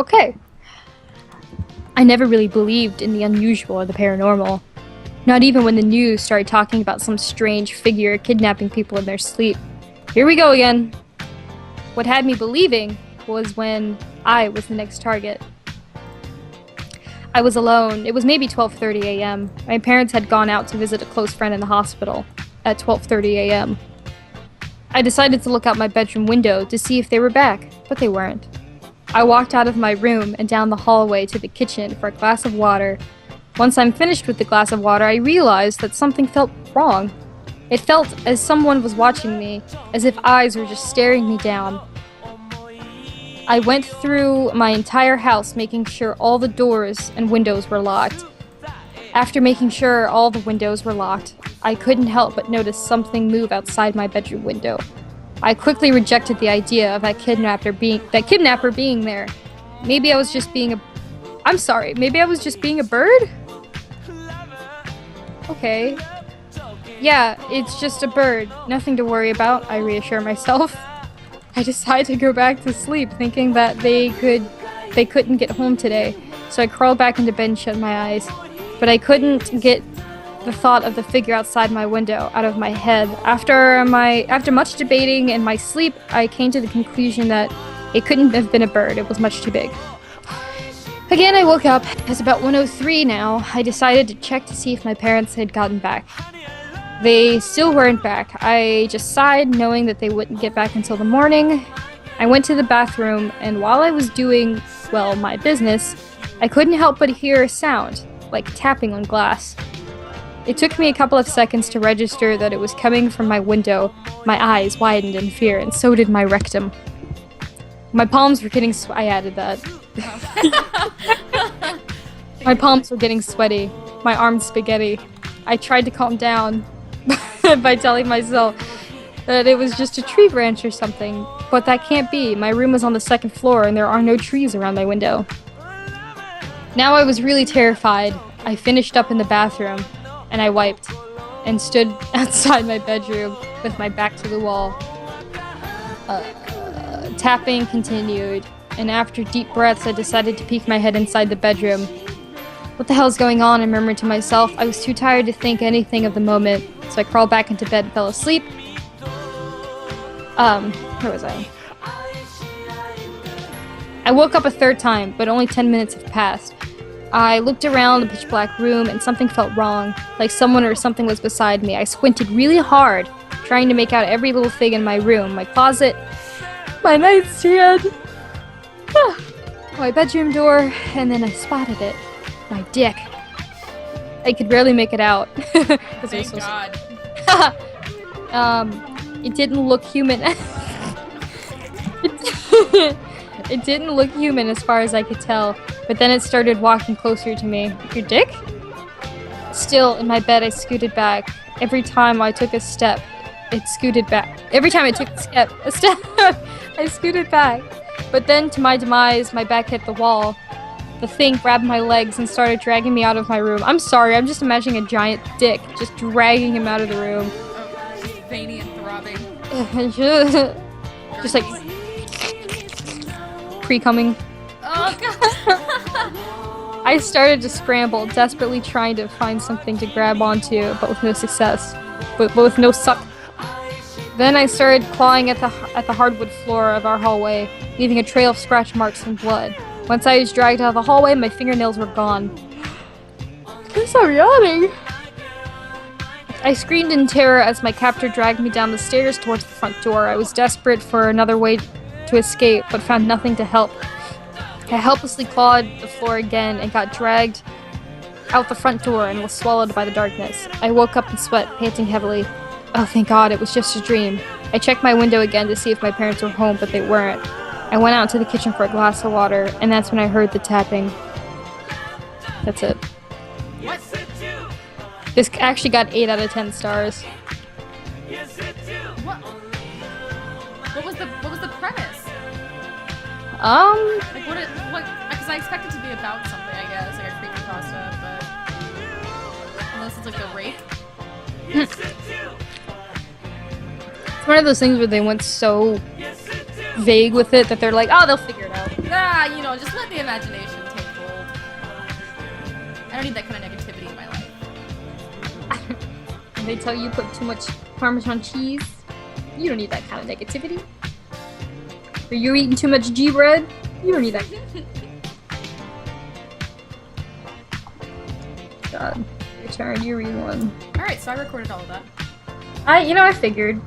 Okay. I never really believed in the unusual or the paranormal. Not even when the news started talking about some strange figure kidnapping people in their sleep. Here we go again. What had me believing was when I was the next target. I was alone. It was maybe 12:30 a.m. My parents had gone out to visit a close friend in the hospital at 12:30 a.m. I decided to look out my bedroom window to see if they were back, but they weren't. I walked out of my room and down the hallway to the kitchen for a glass of water. Once I'm finished with the glass of water, I realized that something felt wrong. It felt as someone was watching me, as if eyes were just staring me down. I went through my entire house, making sure all the doors and windows were locked. After making sure all the windows were locked, I couldn't help but notice something move outside my bedroom window. I quickly rejected the idea of that kidnapper being there. Maybe I was just being a bird? Okay. Yeah, it's just a bird. Nothing to worry about, I reassure myself. I decided to go back to sleep, thinking that they couldn't get home today. So I crawled back into bed and shut my eyes. But I couldn't get the thought of the figure outside my window out of my head. After much debating in my sleep, I came to the conclusion that it couldn't have been a bird. It was much too big. Again, I woke up. It's about 1:03 now. I decided to check to see if my parents had gotten back. They still weren't back. I just sighed, knowing that they wouldn't get back until the morning. I went to the bathroom, and while I was doing, well, my business, I couldn't help but hear a sound, like tapping on glass. It took me a couple of seconds to register that it was coming from my window. My eyes widened in fear, and so did my rectum. My palms were getting I added that. My palms were getting sweaty. My arms spaghetti. I tried to calm down by telling myself that it was just a tree branch or something, but that can't be. My room was on the second floor, and there are no trees around my window. Now I was really terrified. I finished up in the bathroom, and I wiped, and stood outside my bedroom with my back to the wall. Tapping continued, and after deep breaths, I decided to peek my head inside the bedroom. What the hell's going on? I murmured to myself. I was too tired to think anything of the moment, so I crawled back into bed and fell asleep. Where was I? I woke up a third time, but only 10 minutes have passed. I looked around the pitch black room and something felt wrong, like someone or something was beside me. I squinted really hard, trying to make out every little thing in my room, my closet, my nightstand, my bedroom door, and then I spotted it. My dick. I could barely make it out. Thank God. It didn't look human. It didn't look human as far as I could tell, but then it started walking closer to me. Your dick? Still, in my bed, I scooted back. Every time I took a step, it scooted back. Every time I took a step, I scooted back. But then, to my demise, my back hit the wall. The thing grabbed my legs and started dragging me out of my room. I'm sorry, I'm just imagining a giant dick just dragging him out of the room. Oh, veiny and throbbing. Just like pre-coming. Oh God. I started to scramble, desperately trying to find something to grab onto, but with no success. But with no suck. Then I started clawing at the hardwood floor of our hallway, leaving a trail of scratch marks and blood. Once I was dragged out of the hallway, my fingernails were gone. I'm so yawning. I screamed in terror as my captor dragged me down the stairs towards the front door. I was desperate for another way to escape, but found nothing to help. I helplessly clawed the floor again and got dragged out the front door and was swallowed by the darkness. I woke up in sweat, panting heavily. Oh, thank God, it was just a dream. I checked my window again to see if my parents were home, but they weren't. I went out to the kitchen for a glass of water, and that's when I heard the tapping. That's it. What? This actually got 8 out of 10 stars. What? What was the premise? Um, Like because I expect it to be about something, I guess, like a creepypasta, but unless it's like a rape. It's one of those things where they went so vague with it that they're like, oh, they'll figure it out. Ah! Yeah, you know, just let the imagination take hold. I don't need that kind of negativity in my life. They tell you put too much Parmesan cheese. You don't need that kind of negativity. Or you're eating too much G bread. You don't need that. God, your turn. You read one. Alright, so I recorded all of that. I figured.